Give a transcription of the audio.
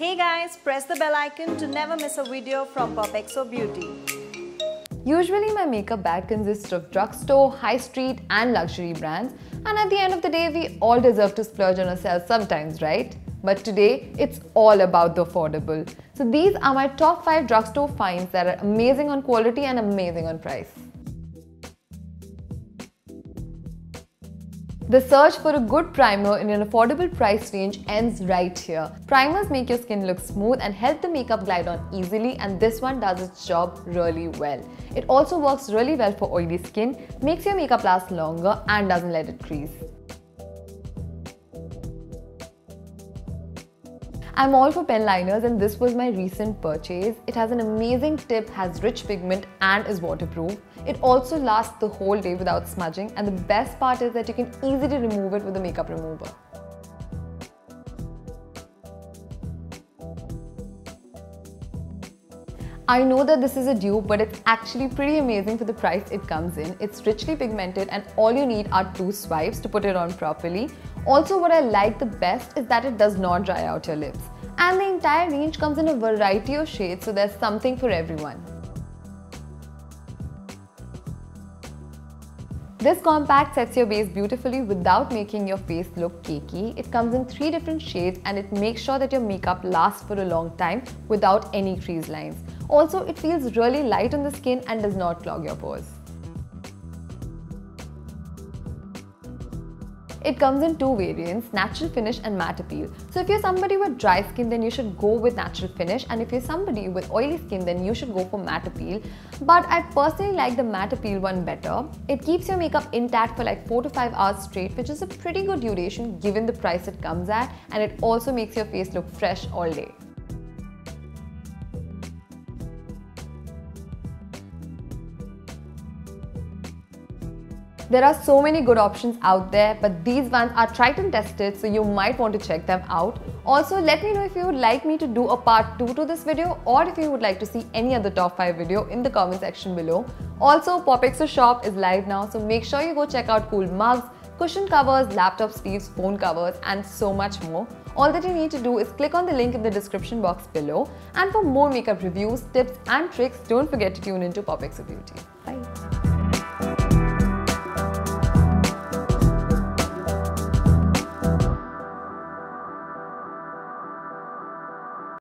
Hey guys, press the bell icon to never miss a video from POPxo Beauty. Usually my makeup bag consists of drugstore, high street and luxury brands, and at the end of the day we all deserve to splurge on ourselves sometimes, right? But today it's all about the affordable. So these are my top 5 drugstore finds that are amazing on quality and amazing on price. The search for a good primer in an affordable price range ends right here. Primers make your skin look smooth and help the makeup glide on easily, and this one does its job really well. It also works really well for oily skin, makes your makeup last longer and doesn't let it crease. I'm all for pen liners and this was my recent purchase. It has an amazing tip, has rich pigment and is waterproof. It also lasts the whole day without smudging, and the best part is that you can easily remove it with a makeup remover. I know that this is a dupe, but it's actually pretty amazing for the price it comes in. It's richly pigmented and all you need are 2 swipes to put it on properly. Also, what I like the best is that it does not dry out your lips. And the entire range comes in a variety of shades, so there's something for everyone. This compact sets your base beautifully without making your face look cakey. It comes in 3 different shades and it makes sure that your makeup lasts for a long time without any crease lines. Also, it feels really light on the skin and does not clog your pores. It comes in 2 variants, natural finish and matte appeal. So if you're somebody with dry skin, then you should go with natural finish, and if you're somebody with oily skin, then you should go for matte appeal. But I personally like the matte appeal one better. It keeps your makeup intact for like 4 to 5 hours straight, which is a pretty good duration given the price it comes at, and it also makes your face look fresh all day. There are so many good options out there, but these ones are tried and tested, so you might want to check them out. Also, let me know if you would like me to do a part 2 to this video, or if you would like to see any other top 5 video in the comment section below. Also, POPxo shop is live now, so make sure you go check out cool mugs, cushion covers, laptop sleeves, phone covers and so much more. All that you need to do is click on the link in the description box below. And for more makeup reviews, tips and tricks, don't forget to tune into POPxo Beauty. Bye!